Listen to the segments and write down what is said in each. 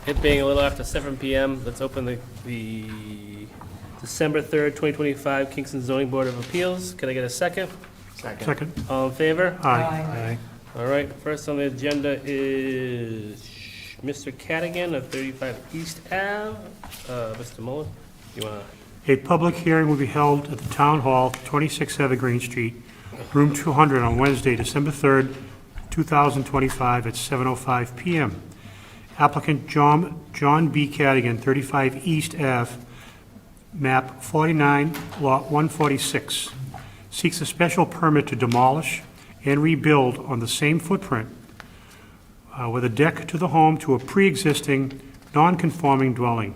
It being a little after 7 PM, let's open the December 3rd, 2025 Kingston Zoning Board of Appeals. Can I get a second? Second. All in favor? Aye. All right, first on the agenda is Mr. Cadigan of 35 East Ave. Mr. Mullen, you want to? A public hearing will be held at the Town Hall, 26 Evergreen Street, room 200, on Wednesday, December 3rd, 2025, at 7:05 PM. Applicant John B. Cadigan, 35 East Ave, map 49, lot 146, seeks a special permit to demolish and rebuild on the same footprint with a deck to the home to a pre-existing non-conforming dwelling.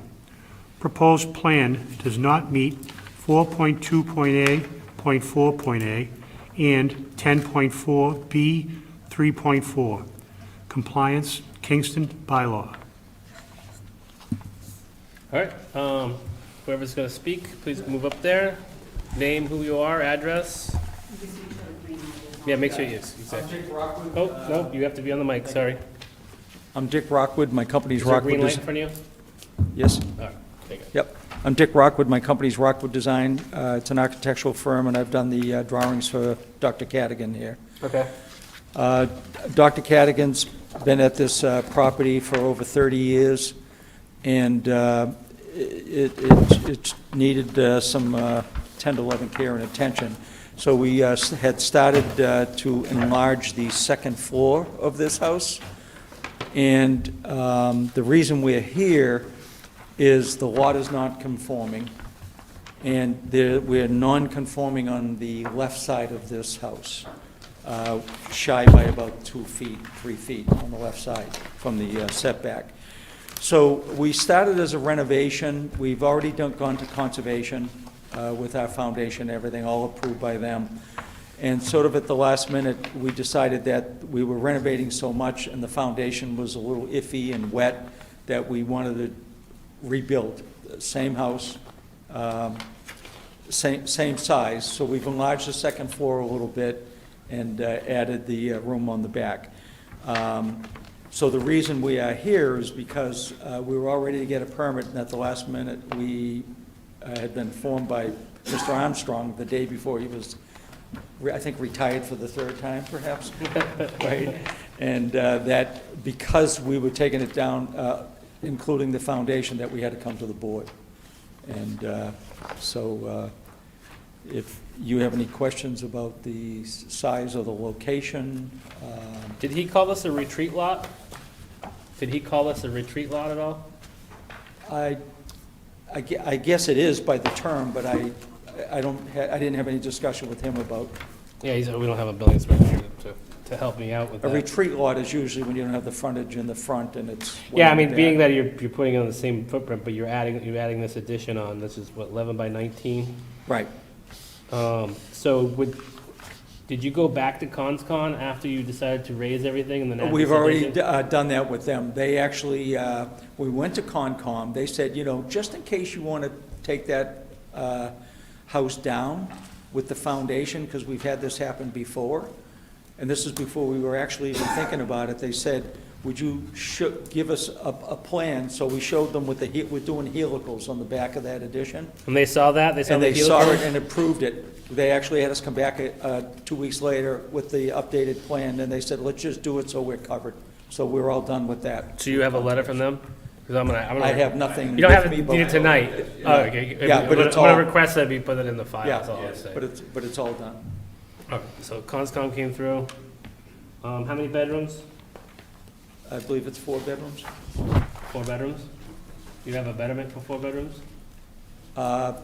Proposed plan does not meet 4.2.A.4.A and 10.4B 3.4. Compliance, Kingston bylaw. All right, whoever's going to speak, please move up there. Name, who you are, address. Yeah, make sure you, exactly. Oh, no, you have to be on the mic, sorry. I'm Dick Rockwood, my company's Is there a Rockwood green light in Design. front of you? Yes, All right, take it. yep. I'm Dick Rockwood, my company's Rockwood Design. It's an architectural firm, and I've done the drawings for Dr. Cadigan here. Okay. Dr. Cadigan's been at this property for over 30 years, and it needed some tender loving care and attention. So we had started to enlarge the second floor of this house. And the reason we're here is the lot is not conforming, and we're non-conforming on the left side of this house, shy by about 2 feet, 3 feet on the left side from the setback. So we started as a renovation. We've already gone to conservation with our foundation and everything, all approved by them. And sort of at the last minute, we decided that we were renovating so much and the foundation was a little iffy and wet that we wanted to rebuild. Same house, same size. So we've enlarged the second floor a little bit and added the room on the back. So the reason we are here is because we were all ready to get a permit, and at the last minute, we had been informed by Mr. Armstrong the day before he was, I think, retired for the third time, perhaps, right? And that because we were taking it down, including the foundation, that we had to come to the board. And so if you have any questions about the size or the location. Did he call this a retreat lot? Did he call this a retreat lot at all? I guess it is by the term, but I didn't have any discussion with him about. Yeah, we don't have a building inspector here to help me out with A that. retreat lot is usually when you don't have the frontage in the front and it's. Yeah, I mean, being that you're putting it on the same footprint, but you're adding this addition on, this is what, 11 by 19? Right. So did you go back to ConsCon after you decided to raise everything and then add We've this already addition? done that with them. They actually, we went to Concom, they said, just in case you want to take that house down with the foundation, because we've had this happen before, and this is before we were actually even thinking about it, they said, would you give us a plan? So we showed them with we're doing helicals on the back of that addition. And they saw that? And they saw it and approved it. They actually had us come back 2 weeks later with the updated plan, and they said, let's just do it so we're covered. So we're all done with that. So you have a letter from them? 'Cause I have nothing. You don't have with it me, needed but- tonight? Oh, okay. Yeah, but it's I'm gonna all- request that we put it in the file, that's all Yeah, I'll say. but it's all done. Okay, so ConsCom came through. How many bedrooms? I believe it's 4 bedrooms. 4 bedrooms? You have a betterment for 4 bedrooms? I'm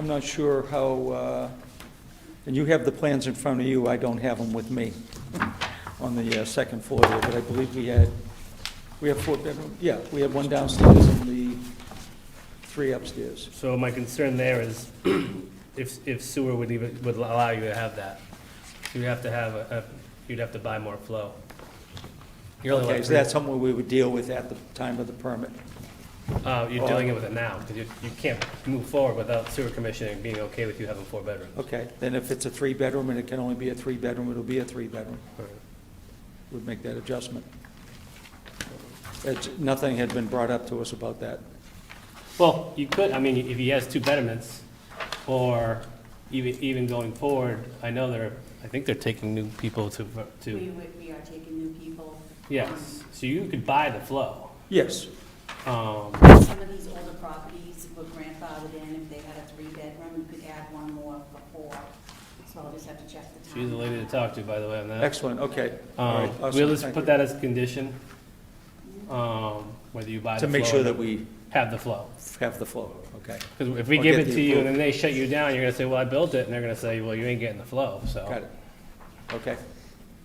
not sure how, and you have the plans in front of you, I don't have them with me on the second floor there, but I believe we have 4 bedrooms? Yeah, we have 1 downstairs and the 3 upstairs. So my concern there is if sewer would allow you to have that, you'd have to have you'd have to buy more flow. You're only Okay, like so that's something we would deal with at the time of the permit. You're doing it with it now, because you can't move forward without sewer commissioning being okay with you having 4 bedrooms. Okay, then if it's a 3-bedroom and it can only be a 3-bedroom, it'll be a 3-bedroom. All right. Would make that adjustment. Nothing had been brought up to us about that. Well, you could, I mean, if he has 2 betterments, or even going forward, I think they're taking new people to, We are taking new people. yes, so you could buy the flow. Yes, Some of these older properties were grandfathered in, if they had a 3-bedroom, you could add one more for 4. So I'll just have to check the time. She's the lady to talk to, by the way, on that. excellent, okay. All right, awesome, We'll just thank put you. that as a condition, whether you buy the To flow. make sure or that we have the flow. have the flow, okay. Because if we Or give get it the to you and approval. then they shut you down, you're gonna say, well, I built it, and they're gonna say, well, you ain't getting the flow, so. Got it. Okay.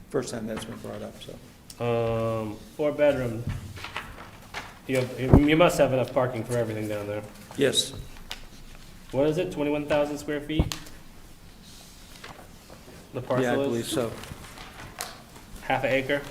First time that's been brought up, so. 4 bedroom. You must have enough parking for everything down there. Yes, What is it, 21,000 square feet? The yeah, I parcel believe is so. half an acre?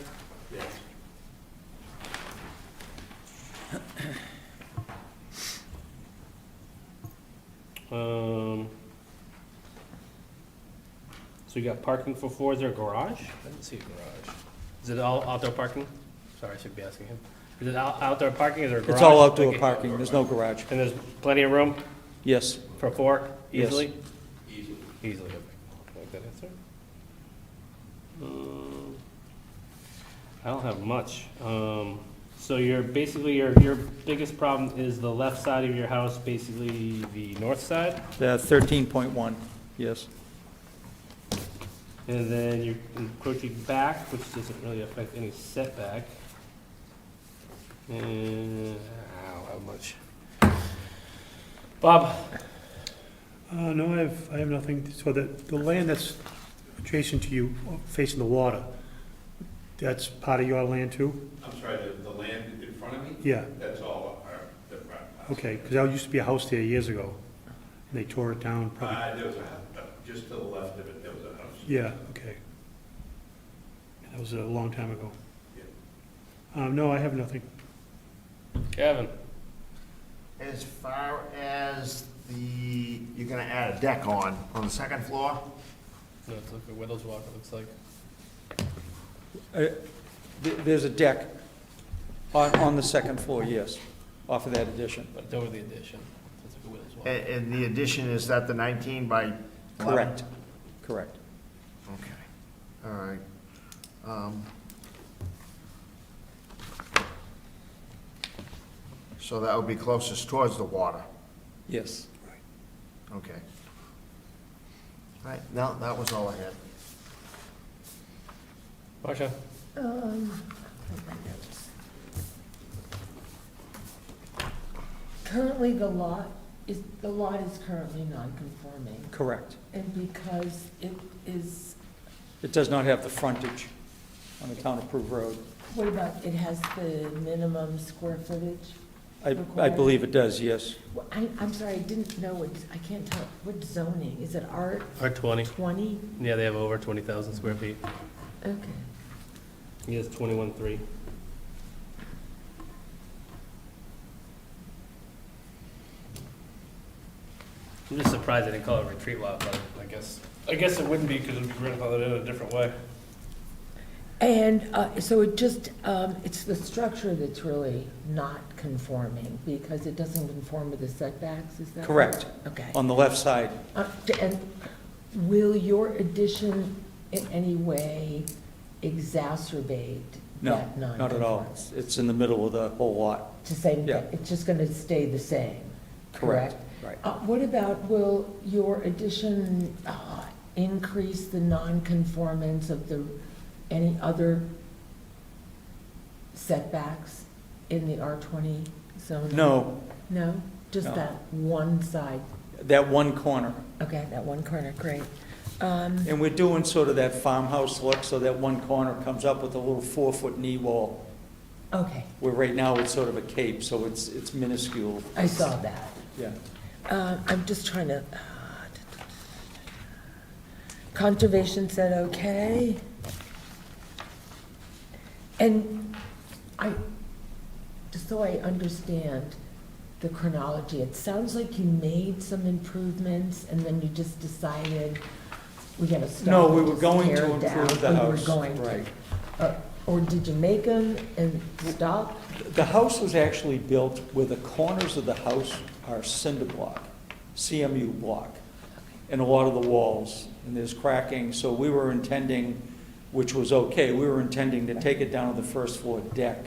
So you got parking for 4, is there a garage? I didn't see a garage. Is it all outdoor parking? Sorry, I should be asking him. Is it outdoor parking, is there a garage? It's all outdoor Like- parking, there's no garage. And there's plenty of room Yes, for 4, Yes. easily? Easily, okay. I like that answer. I don't have much. So your biggest problem is the left side of your house, basically the north side? 13.1, yes. And then you're encroaching back, which doesn't really affect any setback. And, how much? Bob? No, I have nothing. So the land that's adjacent to you, facing the water, that's part of your land too? I'm sorry, the land in front of me? Yeah, That's all the okay, because there used to be a house there years ago. They tore it down, probably. There was a house, just to the left of it, there was a house. Yeah, okay. That was a long time ago. Yeah. No, I have nothing. Kevin? As far as you're gonna add a deck on the second floor? Let's look at Widow's Walk, it looks like. There's a deck on the second floor, yes, off of that addition. But it's over the addition. Let's look at Widow's Walk. And the addition, is that the 19 by 11? Correct, correct. Okay, all right. So that would be closest towards the water? Yes. Okay. All right, no, that was all I had. Marcia? Currently, the lot is currently non-conforming, Correct. and because it is, It does not have the frontage on the town-approved road. what about, it has the minimum square footage? I believe it does, yes. Well, I'm sorry, I didn't know, I can't tell, what zoning, is it R20. R20? Yeah, they have over 20,000 square feet. Okay. He has 21.3. I'm just surprised they didn't call it a retreat lot, but I guess it wouldn't be because it would be grandfathered in a different way. And so it's the structure that's really not conforming, because it doesn't conform with the setbacks, is that? Correct. Okay. On the left side, And will your addition in any way exacerbate no, that not at all. non-conformance? It's in the middle of the whole lot. To say, Yeah. it's just going to stay the same, correct? Right. What about, will your addition increase the non-conformance of any other setbacks in the R20 zone? No, No? Just No. that one side? that one corner. Okay, that one corner, great. And we're doing sort of that farmhouse look, so that one corner comes up with a little 4-foot knee wall, Okay, where right now it's sort of a cape, so it's minuscule. I saw that. Yeah. I'm just trying to, conservation said okay. And just so I understand, the chronology. It sounds like you made some improvements and then you just decided we gotta stop. No, we and were just going tear to it down. improve the Oh, you were house. going to. Right. Or did you make them and stop? The house was actually built where the corners of the house are cinder block, CMU block, and a lot of the walls, and there's cracking, so we were intending, which was okay, we were intending to take it down to the first floor deck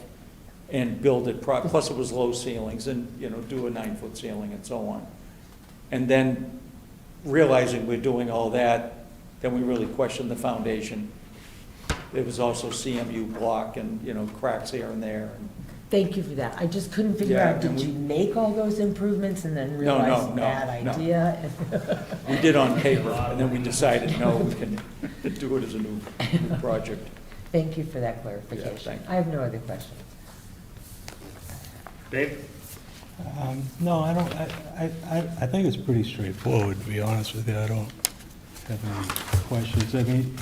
and build it, plus it was low ceilings, and, you know, do a 9-foot ceiling and so on. And then realizing we're doing all that, then we really questioned the foundation. It was also CMU block and, you know, cracks here and there. Thank you for that. I just couldn't figure Yeah, out, did and you make all those improvements and then No, no, realize no, bad no. idea? We did on paper, and then we decided, no, we can do it as a new project. Thank you for that clarification. thank you. I have no other questions. Dave? No, I don't, I think it's pretty straightforward, to be honest with you. I don't have any questions. I mean,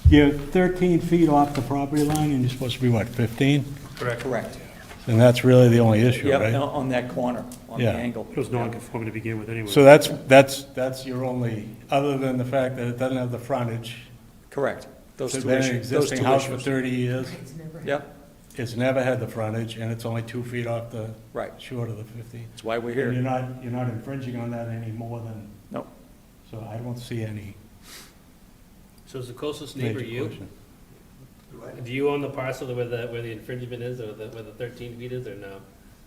you're 13 feet off the property line, and you're supposed to be, what, 15? Correct. And that's really the only issue, Yep, right? on that corner, on the Yeah. angle. It was non-conforming to begin with anyway. So that's your only, other than the fact that it doesn't have the frontage. Correct. Those It's two been an issues. Those existing two house for issues. 30 years. It's never. Yep, It's never had the frontage, and it's only 2 feet off the, right. short of the 50. That's why we're And here. you're not infringing on that any more than, No, so I don't see any So is the closest neighbor major you? question. Do you own the parcel where the infringement is, or where the 13 feet is, or no?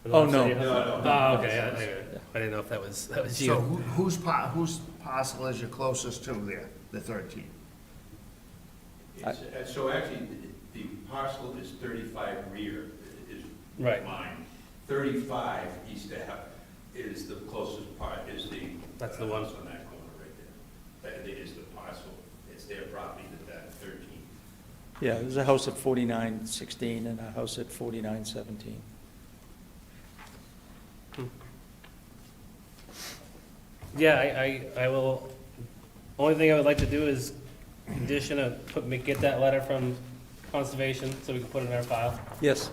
Oh, no. No. Oh, okay, I didn't know if that was So you. whose parcel is your closest to there, the 13? So actually, the parcel is 35 rear is Right. mine. 35 east of, is the closest part, is the. That's the one. house on that corner right there. That is the parcel. It's their property, that 13. yeah, there's a house at 4916 and a house at 4917. Yeah, I will, only thing I would like to do is condition get that letter from conservation, so we can put it in our file. Yes,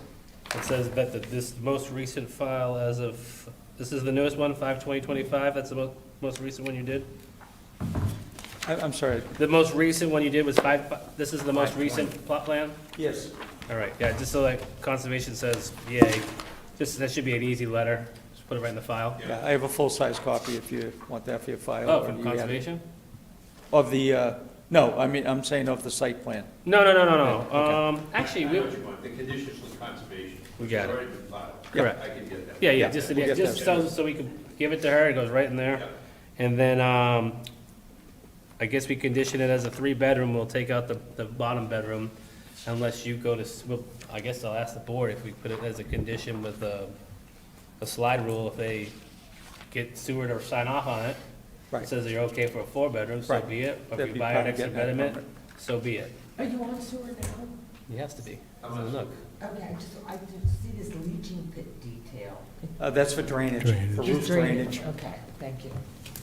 It says that this most recent file as of, this is the newest one, 5/20/25, that's the most recent one you did? I'm sorry, The most recent one you did was this is the most recent plot plan? yes. All right, yeah, just so like conservation says, yay, that should be an easy letter, just put it right in the file. Yeah, I have a full-size copy if you want that for your file. Oh, or from you had it. conservation? Of the, no, I mean, I'm saying of the site plan. No, Okay. actually, I we, know what you want, the conditions from conservation. We got it. Which has already been filed. Correct. I can get that. yeah, Yeah, just, we'll get just that. so we can give it to her, it goes right in there. Yeah. And then, I guess we condition it as a 3-bedroom, we'll take out the bottom bedroom unless you go to, well, I guess I'll ask the board if we put it as a condition with a slide rule, if they get Seward or sign off on it. Right. It says that you're okay for a 4-bedroom, so Right. be it. Or if That'd you be buy part an of extra getting that betterment, so be it. Are you on sewer now? He has to be. I'm It's a on nook. Okay, I just see this leaching pit detail. That's for drainage, Drainage. for Just roof drainage. Okay, thank you.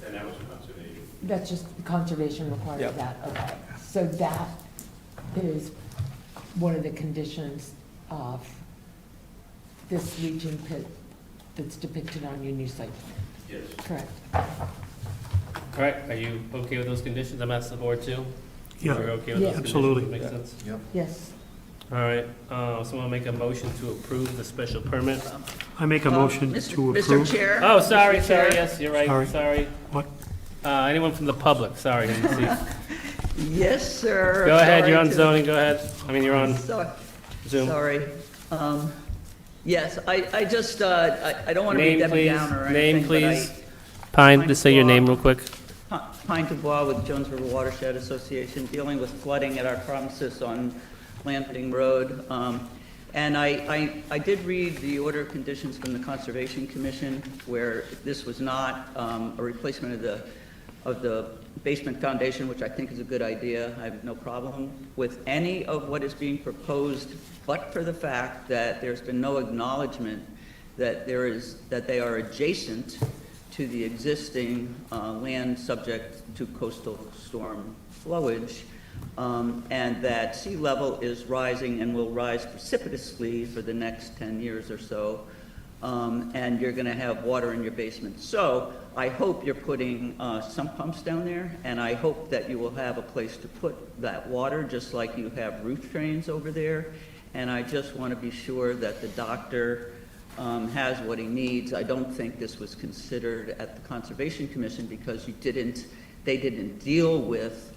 And that was conservation. That's just conservation requires Yep. that, okay. So that is one of the conditions of this leaching pit that's depicted on your new site plan, Yes. correct? All right, are you okay with those conditions? I'm asking the board too? Yeah, You're okay with Yeah. those Absolutely. conditions? Makes sense? Yep. Yes. All right, someone make a motion to approve the special permit? I make a motion to Mr. approve. Chair? Oh, sorry, Mr. sorry, Chair? yes, you're right, Sorry. sorry. What? Anyone from the public, sorry, didn't see. Yes, sir. Go ahead, you're on Sorry to- zoning, go ahead. I mean, you're on So- Zoom. Sorry. Yes, I just, I don't want to be Name, Debbie please, Downer or name, anything, but please. Pine, just say your name real quick. Pine Dubois with Jones River Watershed Association, dealing with flooding at our premises on Lamping Road. And I did read the order of conditions from the Conservation Commission, where this was not a replacement of the basement foundation, which I think is a good idea. I have no problem with any of what is being proposed, but for the fact that there's been no acknowledgement that that they are adjacent to the existing land subject to coastal storm flowage, and that sea level is rising and will rise precipitously for the next 10 years or so. and you're gonna have water in your basement. So I hope you're putting sump pumps down there, and I hope that you will have a place to put that water, just like you have roof drains over there. And I just want to be sure that the doctor has what he needs. I don't think this was considered at the Conservation Commission because they didn't deal with,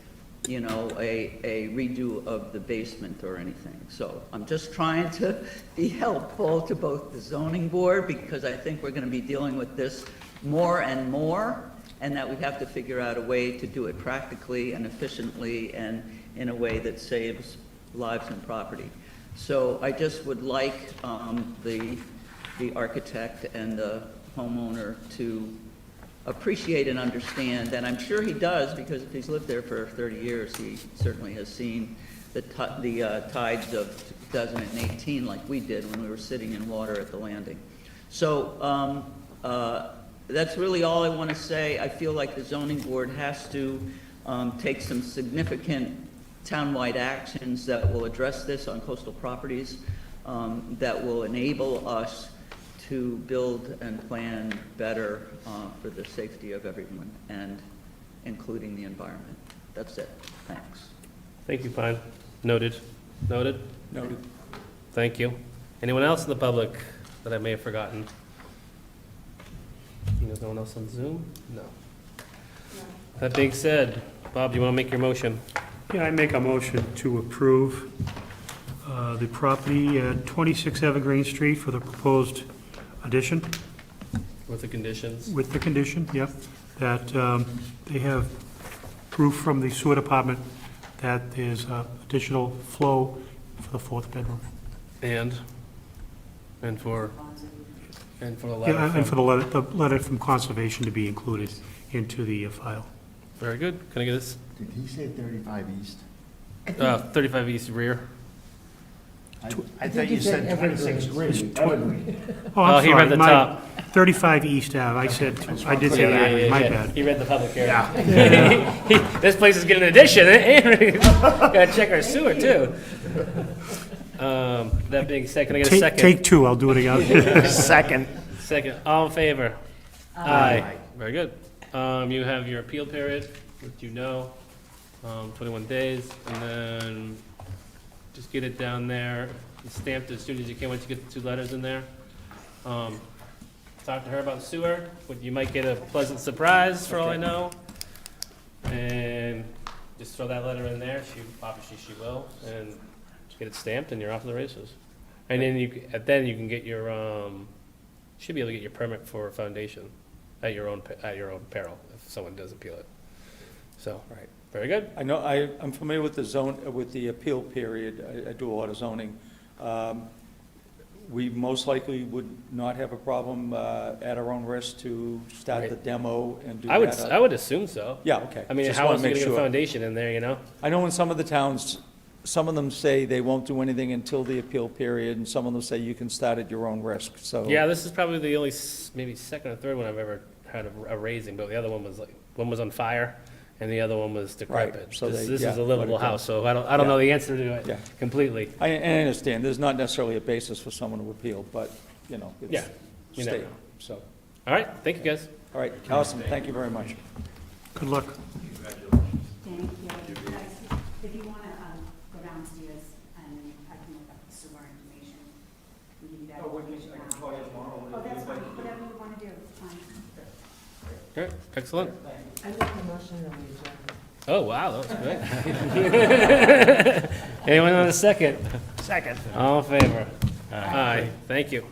you know, a redo of the basement or anything. So I'm just trying to be helpful to both the zoning board, because I think we're going to be dealing with this more and more, and that we have to figure out a way to do it practically and efficiently and in a way that saves lives and property. So I just would like the architect and the homeowner to appreciate and understand, and I'm sure he does, because if he's lived there for 30 years, he certainly has seen the tides of 2018 like we did when we were sitting in water at the landing. So that's really all I want to say. I feel like the zoning board has to take some significant townwide actions that will address this on coastal properties, that will enable us to build and plan better for the safety of everyone, and including the environment. That's it. Thanks. Thank you, Pine. Noted. Noted? Noted. Thank you. Anyone else in the public that I may have forgotten? There's no one else on Zoom? No. That being said, Bob, do you want to make your motion? Yeah, I make a motion to approve the property at 26 Evergreen Street for the proposed addition, With the conditions? with the condition, yep, that they have proof from the sewer department that there's additional flow for the fourth bedroom. And for the Yeah, letter? and for the letter from conservation to be included into the file. Very good. Can I get this? Did he say 35 east? 35 East rear. I thought you said 26 green. Oh, I'm he read sorry, the my, top. 35 East Ave, I did say that, my bad. He read the public hearing. This place is getting an addition. Gotta check our sewer, too. That being said, can I get a second? Take two, I'll do it again. Second. Second. All in favor? Aye. Very good. You have your appeal period, which you know, 21 days, and then just get it down there, stamped as soon as you can, once you get the two letters in there. Talk to her about sewer, but you might get a pleasant surprise, for all I know. And just throw that letter in there, obviously she will, and get it stamped, and you're off to the races. And then you can get your, should be able to get your permit for a foundation at your own peril, if someone does appeal it. So, Right. very good. I know, I'm familiar with with the appeal period. I do a lot of zoning. We most likely would not have a problem at our own risk to start the demo and do that. I would assume so. Yeah, okay. I mean, Just how wanna else are you make gonna get a sure. foundation in there, you know? I know in some of the towns, some of them say they won't do anything until the appeal period, and some of them say you can start at your own risk, so. Yeah, this is probably the only, maybe second or third one I've ever had a raising, but the other one was one was on fire, and the other one was decrepit. Right, so This they- is yeah, a let livable it go. house, so I don't know the answer to it Yeah. completely. I understand, there's not necessarily a basis for someone to appeal, but, you know, Yeah, it's you never state, know. so. All right, thank you, guys. All right, awesome, thank you very much. Good luck. Thank you. If you want to go downstairs and I can look up the sewer information and give you that information now. Oh, that's fine, whatever you want to do, it's fine. All right, excellent. I make a motion that we adjourn. Oh, wow, that was good. Anyone on a second? Second. All in favor? Aye. Thank you.